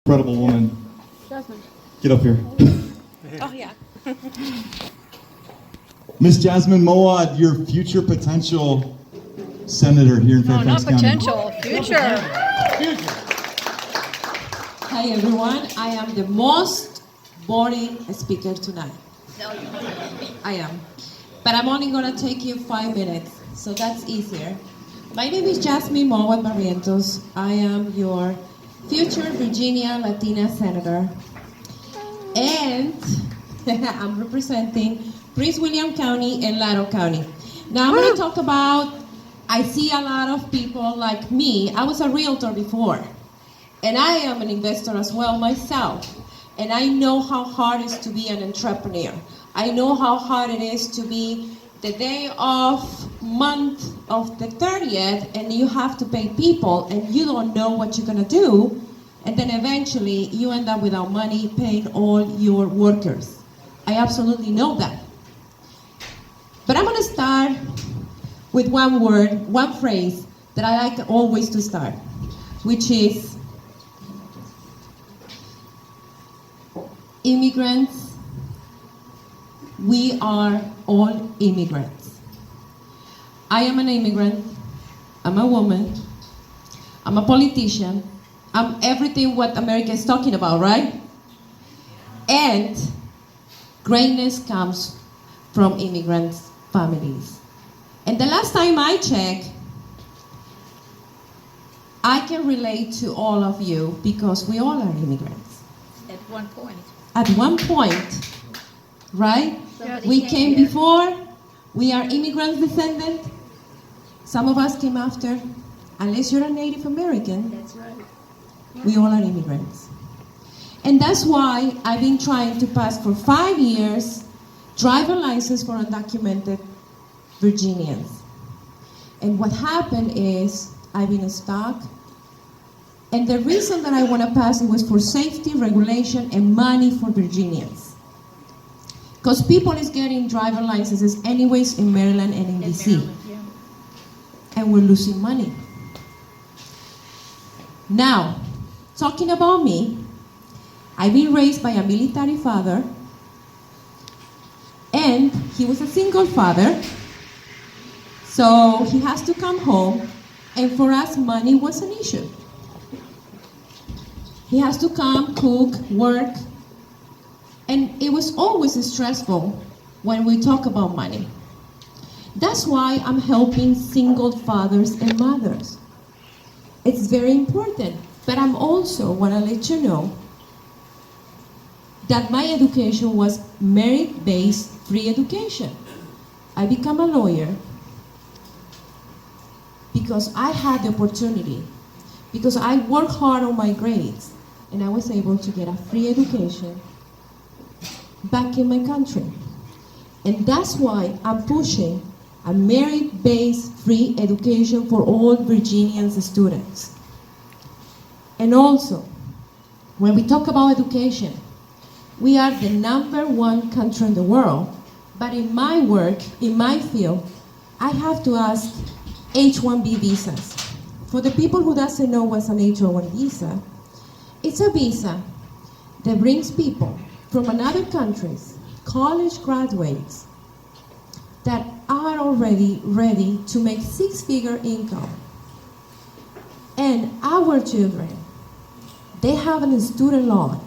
Incredible woman. Jasmine. Get up here. Oh, yeah. Miss Jasmine Moawad, your future potential senator here in No, Fairfax not County. potential, future. Hi everyone, I am the most boring speaker tonight. No, you're not. I am. But I'm only gonna take you 5 minutes, so that's easier. My name is Jasmine Moawad Barrientos. I am your future Virginia Latina Senator. And I'm representing Prince William County and Ladder County. Now I'm gonna talk about, I see a lot of people like me. I was a realtor before. And I am an investor as well myself. And I know how hard it is to be an entrepreneur. I know how hard it is to be the day of month of the 30th and you have to pay people and you don't know what you're gonna do. And then eventually you end up without money paying all your workers. I absolutely know that. But I'm gonna start with one word, one phrase that I like always to start, which is immigrants. We are all immigrants. I am an immigrant, I'm a woman, I'm a politician, I'm everything what America is talking about, right? And greatness comes from immigrants' families. And the last time I checked, I can relate to all of you because we all are immigrants. At one point. At one point, right? Somebody We came came here. before, we are immigrants descendant. Some of us came after. Unless you're a Native American, That's right. we all are immigrants. And that's why I've been trying to pass for 5 years driver license for undocumented Virginians. And what happened is I've been stuck. And the reason that I want to pass it was for safety, regulation, and money for Virginians. Because people is getting driver licenses anyways in Maryland and in DC. Maryland, yeah. And we're losing money. Now, talking about me, I've been raised by a military father, and he was a single father, so he has to come home, and for us, money was an issue. He has to come, cook, work, and it was always stressful when we talk about money. That's why I'm helping single fathers and mothers. It's very important, but I'm also want to let you know that my education was merit-based free education. I became a lawyer because I had the opportunity, because I worked hard on my grades, and I was able to get a free education back in my country. And that's why I'm pushing a merit-based free education for all Virginian students. And also, when we talk about education, we are the #1 country in the world, but in my work, in my field, I have to ask H-1B visas. For the people who doesn't know what's an H-1 visa, it's a visa that brings people from another countries, college graduates, that are already ready to make 6-figure income. And our children, they have a student loan,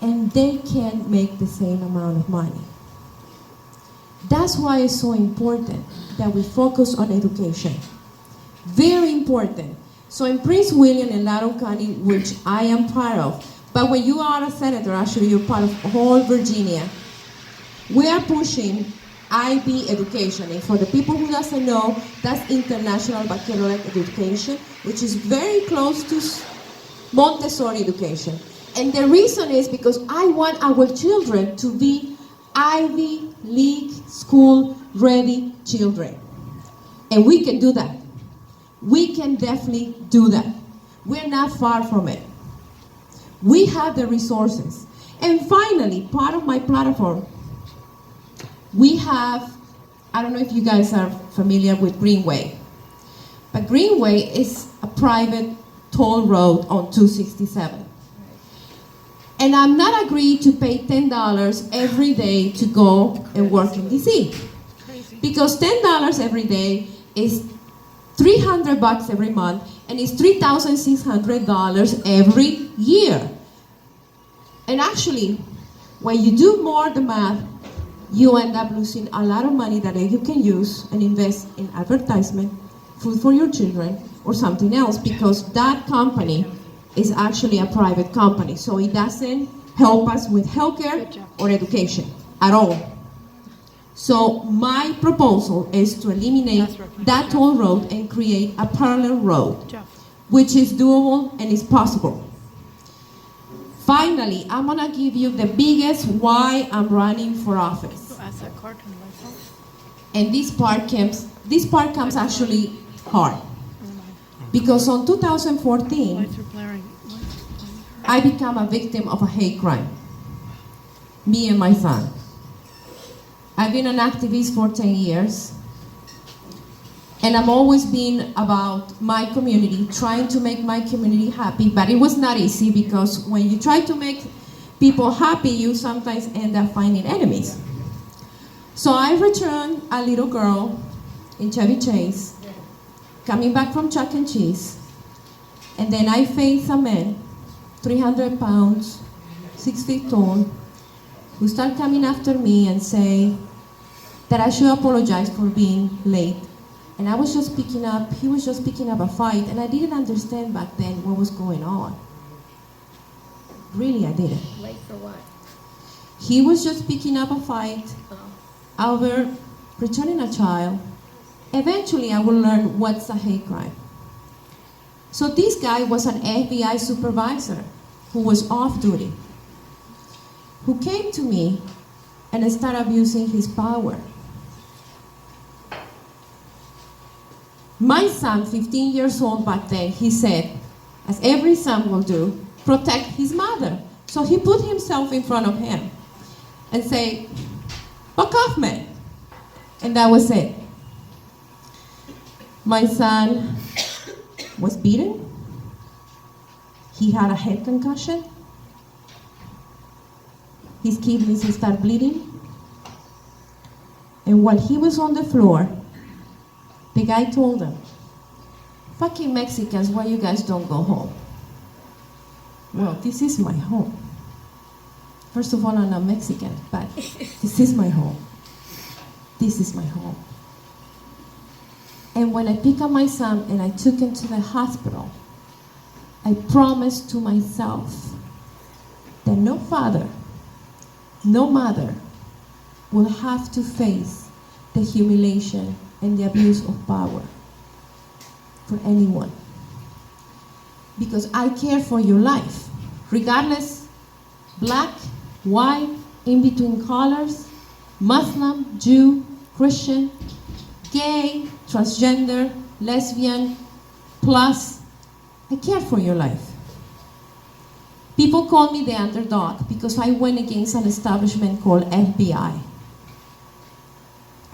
and they can make the same amount of money. That's why it's so important that we focus on education. Very important. So in Prince William and Ladder County, which I am part of, but when you are a senator, actually you're part of whole Virginia, we are pushing IB education. And for the people who doesn't know, that's International Baccalaureate Education, which is very close to Montessori education. And the reason is because I want our children to be Ivy League school ready children. And we can do that. We can definitely do that. We're not far from it. We have the resources. And finally, part of my platform, we have, I don't know if you guys are familiar with Greenway, but Greenway is a private toll road on 267. And I'm not agreed to pay $10 every day to go and work in DC. Because $10 every day is $300 every month, and it's $3,600 every year. And actually, when you do more the math, you end up losing a lot of money that you can use and invest in advertisement, food for your children, or something else, because that company is actually a private company. So it doesn't help us with healthcare or education at all. So my proposal is to eliminate that toll road and create a parallel road, which is doable and is possible. Finally, I'm gonna give you the biggest why I'm running for office. And this part comes actually hard. Because on 2014, I became a victim of a hate crime. Me and my son. I've been an activist for 10 years. And I've always been about my community, trying to make my community happy, but it was not easy because when you try to make people happy, you sometimes end up finding enemies. So I returned a little girl in Chevy Chase, coming back from Chuck E. Cheese, and then I faced a man, 300 pounds, 6 feet tall, who started coming after me and say that I should apologize for being late. And I was just picking up, he was just picking up a fight, and I didn't understand back then what was going on. Really, I didn't. Late for what? He was just picking up a fight over returning a child. Eventually, I will learn what's a hate crime. So this guy was an FBI supervisor who was off duty, who came to me and started abusing his power. My son, 15 years old back then, he said, as every son will do, protect his mother. So he put himself in front of him and say, "Fuck off, man." And that was it. My son was beaten. He had a head concussion. His kidneys started bleeding. And while he was on the floor, the guy told him, "Fucking Mexicans, why you guys don't go home?" Well, this is my home. First of all, I'm not Mexican, but this is my home. This is my home. And when I picked up my son and I took him to the hospital, I promised to myself that no father, no mother will have to face the humiliation and the abuse of power for anyone. Because I care for your life, regardless, black, white, in between colors, Muslim, Jew, Christian, gay, transgender, lesbian, plus, I care for your life. People call me the underdog because I went against an establishment called FBI.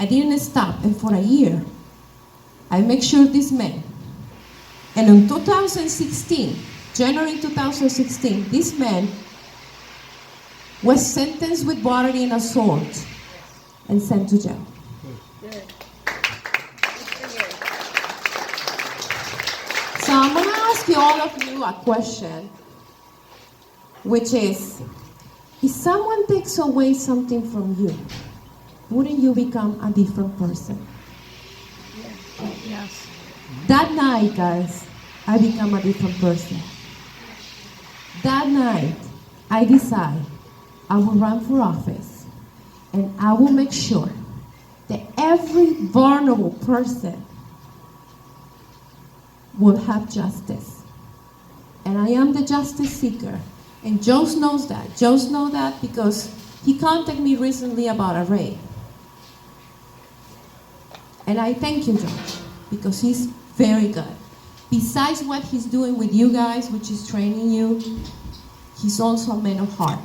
I didn't stop, and for a year, I make sure this man. And in 2016, January 2016, this man was sentenced with battery and assault and sent to jail. Good. So I'm gonna ask you, all of you, a question, which is, if someone takes away something from you, wouldn't you become a different person? Yes. That night, guys, I become a different person. That night, I decide I will run for office, and I will make sure that every vulnerable person will have justice. And I am the justice seeker. And Joe knows that. Joe knows that because he contacted me recently about a rape. And I thank you, Joe, because he's very good. Besides what he's doing with you guys, which is training you, he's also a man of heart.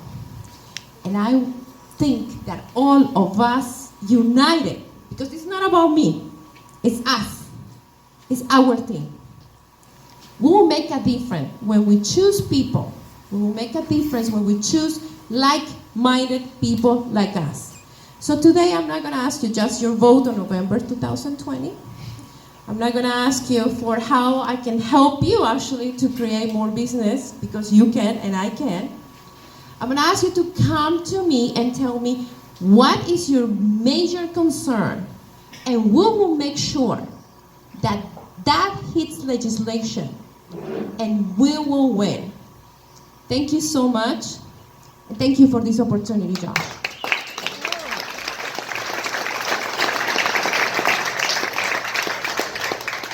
And I think that all of us united, because it's not about me, it's us, it's our team. We will make a difference when we choose people. We will make a difference when we choose like-minded people like us. So today I'm not going to ask you just your vote on November 2020. I'm not going to ask you for how I can help you actually to create more business, because you can and I can. I'm going to ask you to come to me and tell me what is your major concern, and we will make sure that that hits legislation and we will win. Thank you so much, and thank you for this opportunity, Josh.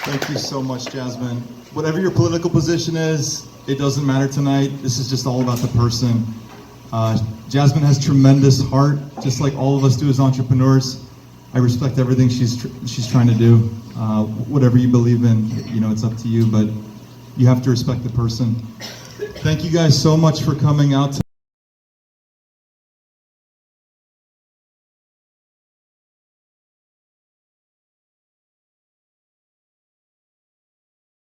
Thank you so much, Jasmine. Whatever your political position is, it doesn't matter tonight. This is just all about the person. Jasmine has tremendous heart, just like all of us do as entrepreneurs. I respect everything she's trying to do. Whatever you believe in, you know, it's up to you, but you have to respect the person. Thank you guys so much for coming out.